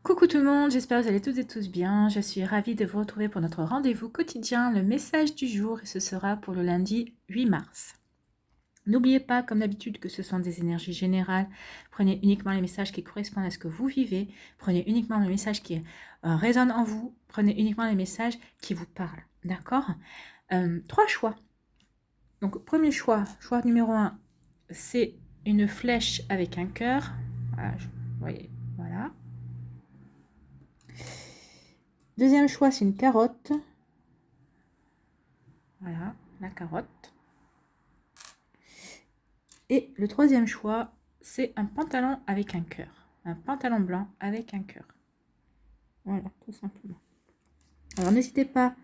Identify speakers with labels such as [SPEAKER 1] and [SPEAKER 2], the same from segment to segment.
[SPEAKER 1] Coucou tout le monde, j'espère que vous allez toutes et tous bien. Je suis ravie de vous retrouver pour notre rendez-vous quotidien, le message du jour, et ce sera pour le lundi 8 mars. N'oubliez pas, comme d'habitude, que ce sont des énergies générales. Prenez uniquement les messages qui correspondent à ce que vous vivez. Prenez uniquement les messages qui résonnent en vous. Prenez uniquement les messages qui vous parlent. D'accord? Trois choix. Donc, premier choix, choix numéro 1, c'est une flèche avec un cœur. Voilà, vous voyez, voilà. Deuxième choix, c'est une carotte. Voilà, la carotte. Et le troisième choix, c'est un pantalon avec un cœur. Un pantalon blanc avec un cœur. Voilà, tout simplement. Alors n'hésitez pas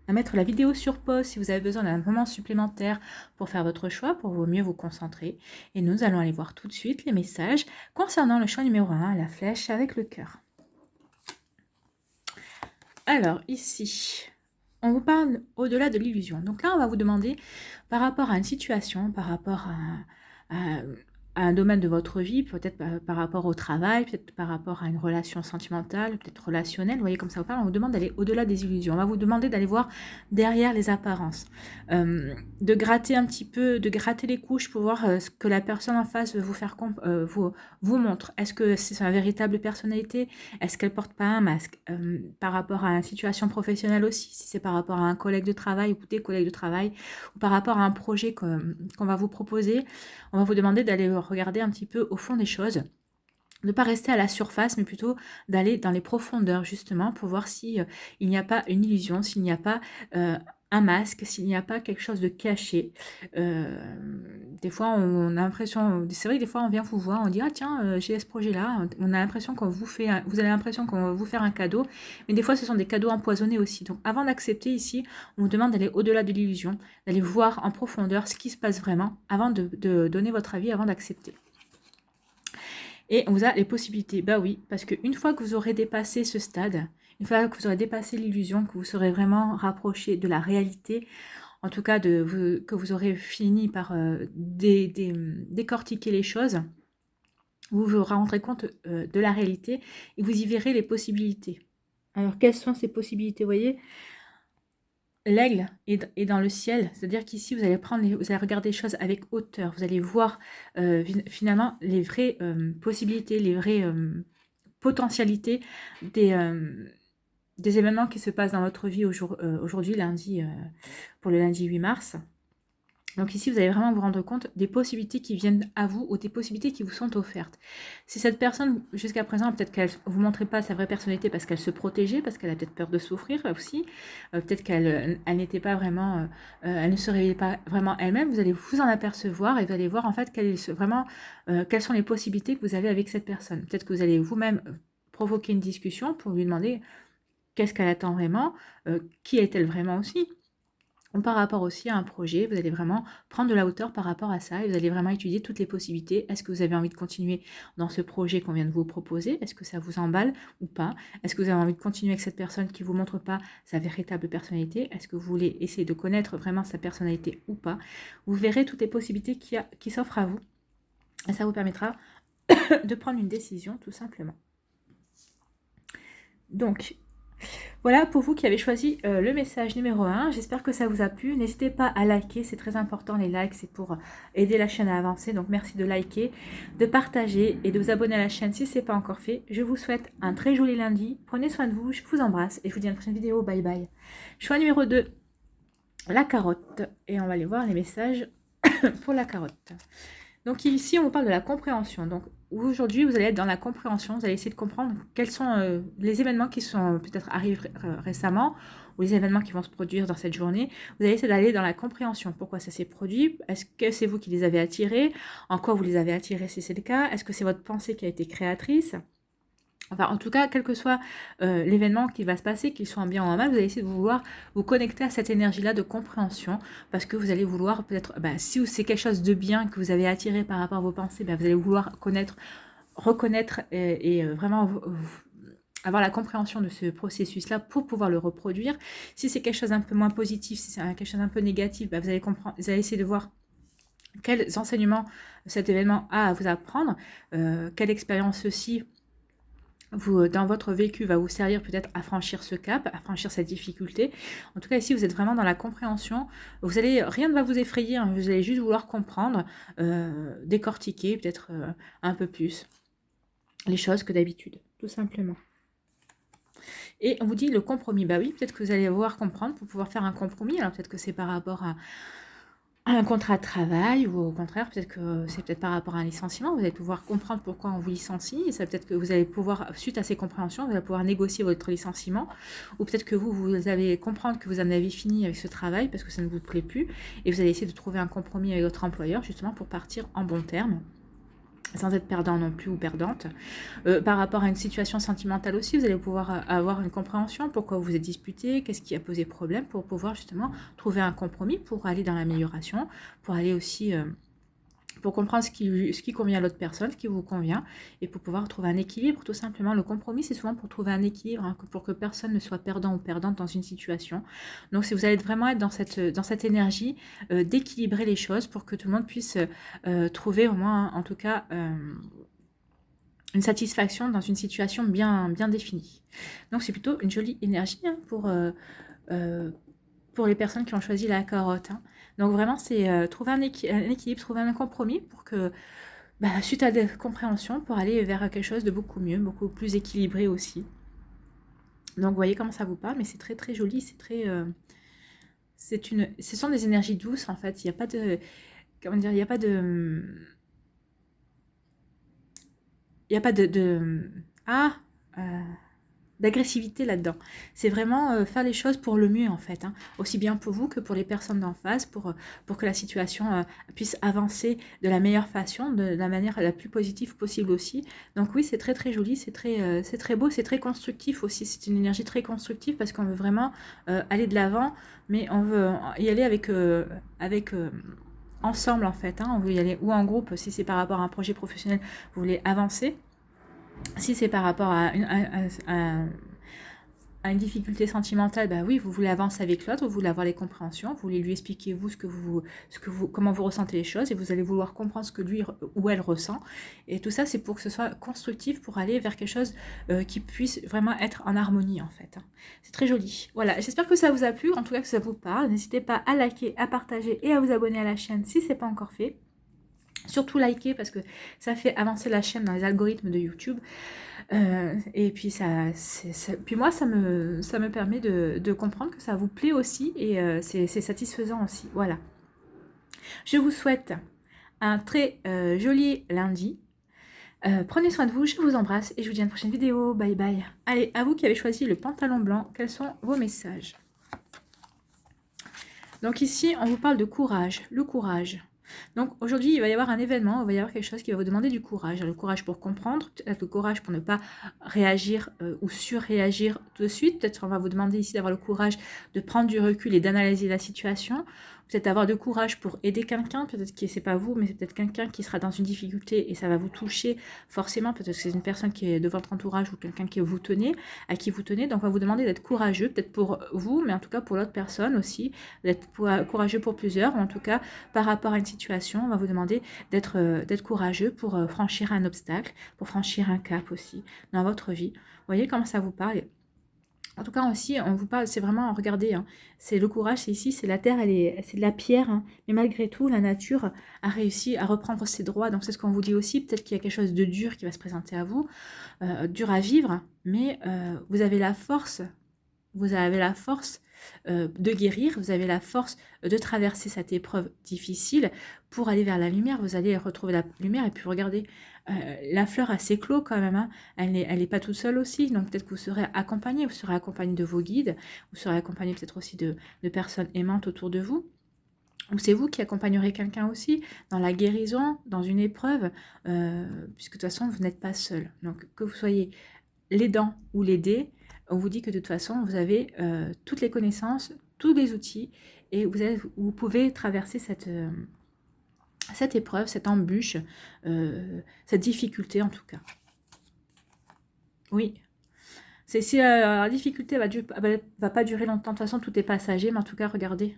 [SPEAKER 1] à mettre la vidéo sur pause si vous avez besoin d'un moment supplémentaire pour faire votre choix, pour mieux vous concentrer. Et nous allons aller voir tout de suite les messages concernant le choix numéro 1, la flèche avec le cœur. Alors ici, on vous parle au-delà de l'illusion. Donc là, on va vous demander par rapport à une situation, par rapport à un domaine de votre vie, peut-être par rapport au travail, peut-être par rapport à une relation sentimentale, peut-être relationnelle, vous voyez comme ça vous parle, on vous demande d'aller au-delà des illusions. On va vous demander d'aller voir derrière les apparences, de gratter un petit peu, de gratter les couches pour voir ce que la personne en face veut vous faire vous montre. Est-ce que c'est sa véritable personnalité? Est-ce qu'elle porte pas un masque? Par rapport à une situation professionnelle aussi, si c'est par rapport à un collègue de travail ou des collègues de travail, ou par rapport à un projet qu'on va vous proposer, on va vous demander d'aller regarder un petit peu au fond des choses, de ne pas rester à la surface, mais plutôt d'aller dans les profondeurs, justement, pour voir si il n'y a pas une illusion, s'il n'y a pas un masque, s'il n'y a pas quelque chose de caché. Des fois, on a l'impression, c'est vrai que des fois, on vient vous voir, on dit, ah tiens, j'ai ce projet-là, on a l'impression qu'on vous fait, vous avez l'impression qu'on va vous faire un cadeau, mais des fois, ce sont des cadeaux empoisonnés aussi. Donc, avant d'accepter ici, on vous demande d'aller au-delà de l'illusion, d'aller voir en profondeur ce qui se passe vraiment, avant de donner votre avis, avant d'accepter. Et on vous a les possibilités. Bah oui, parce qu'une fois que vous aurez dépassé ce stade, une fois que vous aurez dépassé l'illusion, que vous serez vraiment rapproché de la réalité, en tout cas que vous aurez fini par décortiquer les choses, vous vous rendrez compte de la réalité et vous y verrez les possibilités. Alors, quelles sont ces possibilités? Vous voyez, l'aigle est dans le ciel, c'est-à-dire qu'ici, vous allez regarder les choses avec hauteur, vous allez voir finalement les vraies possibilités, les vraies potentialités des événements qui se passent dans votre vie aujourd'hui, lundi, pour le lundi 8 mars. Donc ici, vous allez vraiment vous rendre compte des possibilités qui viennent à vous ou des possibilités qui vous sont offertes. Si cette personne, jusqu'à présent, peut-être qu'elle ne vous montrait pas sa vraie personnalité parce qu'elle se protégeait, parce qu'elle a peut-être peur de souffrir aussi, peut-être qu'elle n'était pas vraiment, elle ne se réveillait pas vraiment elle-même, vous allez vous en apercevoir et vous allez voir en fait quelles sont les possibilités que vous avez avec cette personne. Peut-être que vous allez vous-même provoquer une discussion pour lui demander qu'est-ce qu'elle attend vraiment, qui est-elle vraiment aussi. Par rapport aussi à un projet, vous allez vraiment prendre de la hauteur par rapport à ça et vous allez vraiment étudier toutes les possibilités. Est-ce que vous avez envie de continuer dans ce projet qu'on vient de vous proposer? Est-ce que ça vous emballe ou pas? Est-ce que vous avez envie de continuer avec cette personne qui ne vous montre pas sa véritable personnalité? Est-ce que vous voulez essayer de connaître vraiment sa personnalité ou pas? Vous verrez toutes les possibilités qui s'offrent à vous et ça vous permettra de prendre une décision tout simplement. Donc, voilà pour vous qui avez choisi le message numéro 1. J'espère que ça vous a plu. N'hésitez pas à liker, c'est très important les likes, c'est pour aider la chaîne à avancer. Donc merci de liker, de partager et de vous abonner à la chaîne si ce n'est pas encore fait. Je vous souhaite un très joli lundi. Prenez soin de vous, je vous embrasse et je vous dis à la prochaine vidéo. Bye bye. Choix numéro 2, la carotte. Et on va aller voir les messages pour la carotte. Donc ici, on vous parle de la compréhension. Donc aujourd'hui, vous allez être dans la compréhension. Vous allez essayer de comprendre quels sont les événements qui sont peut-être arrivés récemment ou les événements qui vont se produire dans cette journée. Vous allez essayer d'aller dans la compréhension. Pourquoi ça s'est produit? Est-ce que c'est vous qui les avez attirés? En quoi vous les avez attirés si c'est le cas? Est-ce que c'est votre pensée qui a été créatrice? Enfin, en tout cas, quel que soit l'événement qui va se passer, qu'il soit en bien ou en mal, vous allez essayer de vouloir vous connecter à cette énergie-là de compréhension, parce que vous allez vouloir peut-être, si c'est quelque chose de bien que vous avez attiré par rapport à vos pensées, vous allez vouloir reconnaître et vraiment avoir la compréhension de ce processus-là pour pouvoir le reproduire. Si c'est quelque chose un peu moins positif, si c'est quelque chose un peu négatif, vous allez essayer de voir quels enseignements cet événement a à vous apprendre, quelle expérience ceci dans votre vécu va vous servir peut-être à franchir ce cap, à franchir cette difficulté. En tout cas, ici, vous êtes vraiment dans la compréhension. Rien ne va vous effrayer, hein, vous allez juste vouloir comprendre, décortiquer peut-être un peu plus les choses que d'habitude, tout simplement. Et on vous dit le compromis. Bah oui, peut-être que vous allez vouloir comprendre pour pouvoir faire un compromis. Alors peut-être que c'est par rapport à un contrat de travail, ou au contraire, peut-être que c'est peut-être par rapport à un licenciement, vous allez pouvoir comprendre pourquoi on vous licencie, et ça peut-être que vous allez pouvoir, suite à ces compréhensions, vous allez pouvoir négocier votre licenciement, ou peut-être que vous allez comprendre que vous en avez fini avec ce travail parce que ça ne vous plaît plus, et vous allez essayer de trouver un compromis avec votre employeur, justement pour partir en bon terme, sans être perdant non plus ou perdante. Par rapport à une situation sentimentale aussi, vous allez pouvoir avoir une compréhension, pourquoi vous vous êtes disputé, qu'est-ce qui a posé problème, pour pouvoir justement trouver un compromis pour aller dans l'amélioration, pour aller aussi pour comprendre ce qui convient à l'autre personne, ce qui vous convient, et pour pouvoir trouver un équilibre, tout simplement. Le compromis, c'est souvent pour trouver un équilibre, hein, pour que personne ne soit perdant ou perdante dans une situation. Donc, si vous allez vraiment être dans cette énergie d'équilibrer les choses pour que tout le monde puisse trouver au moins, en tout cas, une satisfaction dans une situation bien, bien définie. Donc, c'est plutôt une jolie énergie, hein, pour les personnes qui ont choisi la carotte, hein. Donc vraiment, c'est trouver un équilibre, trouver un compromis pour que, suite à des compréhensions, pour aller vers quelque chose de beaucoup mieux, beaucoup plus équilibré aussi. Donc vous voyez comment ça vous parle, mais c'est très très joli, c'est très... ce sont des énergies douces en fait, il n'y a pas de... Comment dire, il n'y a pas de... Il n'y a pas Ah d'agressivité là-dedans. C'est vraiment faire les choses pour le mieux en fait, hein. Aussi bien pour vous que pour les personnes d'en face, pour que la situation puisse avancer de la meilleure façon, de la manière la plus positive possible aussi. Donc oui, c'est très très joli, c'est très beau, c'est très constructif aussi, c'est une énergie très constructive parce qu'on veut vraiment aller de l'avant, mais on veut y aller avec ensemble en fait, hein. On veut y aller ou en groupe si c'est par rapport à un projet professionnel, vous voulez avancer. Si c'est par rapport à une difficulté sentimentale, bah oui, vous voulez avancer avec l'autre, vous voulez avoir les compréhensions, vous voulez lui expliquer vous comment vous ressentez les choses, et vous allez vouloir comprendre ce que lui ou elle ressent. Et tout ça, c'est pour que ce soit constructif, pour aller vers quelque chose qui puisse vraiment être en harmonie en fait. C'est très joli. Voilà, j'espère que ça vous a plu, en tout cas que ça vous parle. N'hésitez pas à liker, à partager et à vous abonner à la chaîne si ce n'est pas encore fait. Surtout liker parce que ça fait avancer la chaîne dans les algorithmes de YouTube. Et puis puis moi ça me permet de comprendre que ça vous plaît aussi, et c'est satisfaisant aussi. Voilà. Je vous souhaite un très joli lundi. Prenez soin de vous, je vous embrasse et je vous dis à une prochaine vidéo. Bye bye. Allez, à vous qui avez choisi le pantalon blanc, quels sont vos messages? Donc ici, on vous parle de courage, le courage. Donc aujourd'hui, il va y avoir un événement, il va y avoir quelque chose qui va vous demander du courage. Le courage pour comprendre, peut-être le courage pour ne pas réagir ou surréagir tout de suite. Peut-être on va vous demander ici d'avoir le courage de prendre du recul et d'analyser la situation. Peut-être avoir de courage pour aider quelqu'un, peut-être que c'est pas vous, mais c'est peut-être quelqu'un qui sera dans une difficulté et ça va vous toucher forcément. Peut-être que c'est une personne qui est de votre entourage ou quelqu'un à qui vous tenez. Donc on va vous demander d'être courageux, peut-être pour vous, mais en tout cas pour l'autre personne aussi, d'être courageux pour plusieurs, ou en tout cas par rapport à une situation, on va vous demander d'être courageux pour franchir un obstacle, pour franchir un cap aussi dans votre vie. Vous voyez comment ça vous parle? En tout cas aussi, on vous parle, c'est vraiment, regardez, hein, c'est le courage, c'est ici, c'est la terre, c'est de la pierre, hein, mais malgré tout, la nature a réussi à reprendre ses droits. Donc c'est ce qu'on vous dit aussi, peut-être qu'il y a quelque chose de dur qui va se présenter à vous, dur à vivre, mais vous avez la force. Vous avez la force de guérir, vous avez la force de traverser cette épreuve difficile pour aller vers la lumière. Vous allez retrouver la lumière et puis regardez, la fleur a s'éclot quand même, hein. Elle n'est pas toute seule aussi, donc peut-être que vous serez accompagné de vos guides, vous serez accompagné peut-être aussi de personnes aimantes autour de vous. Ou c'est vous qui accompagnerez quelqu'un aussi dans la guérison, dans une épreuve, puisque de toute façon, vous n'êtes pas seul. Donc que vous soyez l'aidant ou l'aider, on vous dit que de toute façon, vous avez toutes les connaissances, tous les outils, et vous pouvez traverser cette épreuve, cette embûche, cette difficulté en tout cas. Oui. Si la difficulté va pas durer longtemps, de toute façon, tout est passager, mais en tout cas, regardez.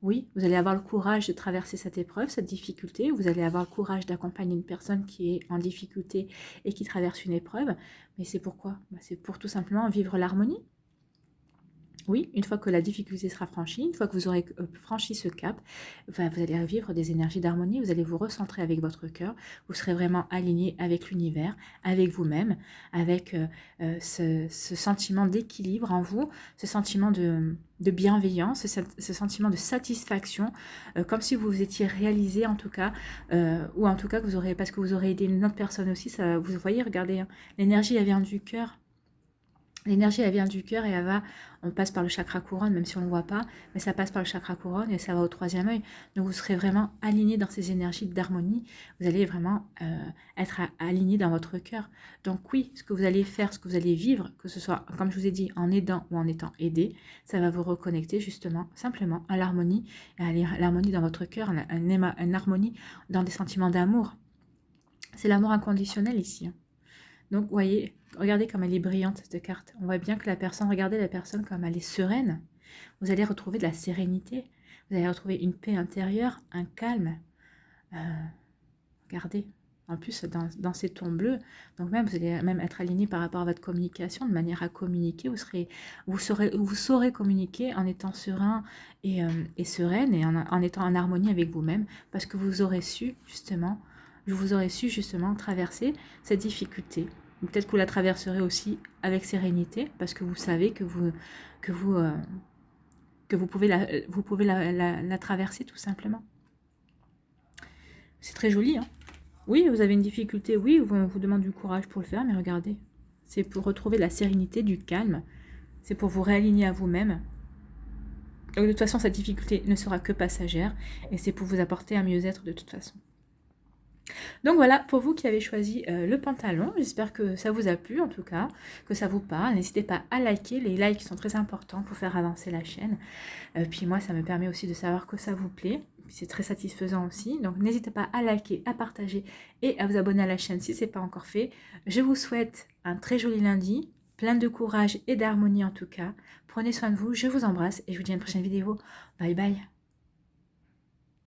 [SPEAKER 1] Oui, vous allez avoir le courage de traverser cette épreuve, cette difficulté. Vous allez avoir le courage d'accompagner une personne qui est en difficulté et qui traverse une épreuve. Mais c'est pourquoi? C'est pour tout simplement vivre l'harmonie. Oui, une fois que la difficulté sera franchie, une fois que vous aurez franchi ce cap, vous allez vivre des énergies d'harmonie, vous allez vous recentrer avec votre cœur, vous serez vraiment aligné avec l'univers, avec vous-même, avec ce sentiment d'équilibre en vous, ce sentiment de bienveillance, ce sentiment de satisfaction, comme si vous vous étiez réalisé en tout cas, ou en tout cas que vous aurez, parce que vous aurez aidé une autre personne aussi, ça, vous voyez, regardez, hein, l'énergie elle vient du cœur. L'énergie, elle vient du cœur et on passe par le chakra couronne, même si on ne le voit pas, mais ça passe par le chakra couronne et ça va au troisième œil. Donc vous serez vraiment aligné dans ces énergies d'harmonie. Vous allez vraiment être aligné dans votre cœur. Donc oui, ce que vous allez faire, ce que vous allez vivre, que ce soit, comme je vous ai dit, en aidant ou en étant aidé, ça va vous reconnecter justement, simplement à l'harmonie, à l'harmonie dans votre cœur, une harmonie dans des sentiments d'amour. C'est l'amour inconditionnel ici, hein. Donc, vous voyez, regardez comme elle est brillante, cette carte. On voit bien que la personne, regardez la personne comme elle est sereine. Vous allez retrouver de la sérénité. Vous allez retrouver une paix intérieure, un calme. Regardez, en plus, dans ces tons bleus, donc même, vous allez même être aligné par rapport à votre communication, de manière à communiquer. Vous saurez communiquer en étant serein et sereine et en étant en harmonie avec vous-même, parce que vous aurez su, justement, traverser cette difficulté. Peut-être que vous la traverserez aussi avec sérénité, parce que vous savez que vous pouvez la traverser tout simplement. C'est très joli, hein. Oui, vous avez une difficulté, oui, on vous demande du courage pour le faire, mais regardez, c'est pour retrouver la sérénité, du calme, c'est pour vous réaligner à vous-même. Donc de toute façon, cette difficulté ne sera que passagère, et c'est pour vous apporter un mieux-être de toute façon. Donc voilà, pour vous qui avez choisi le pantalon, j'espère que ça vous a plu en tout cas, que ça vous parle. N'hésitez pas à liker, les likes sont très importants pour faire avancer la chaîne. Puis moi, ça me permet aussi de savoir que ça vous plaît. C'est très satisfaisant aussi. Donc n'hésitez pas à liker, à partager et à vous abonner à la chaîne si ce n'est pas encore fait. Je vous souhaite un très joli lundi, plein de courage et d'harmonie en tout cas. Prenez soin de vous, je vous embrasse et je vous dis à une prochaine vidéo. Bye bye.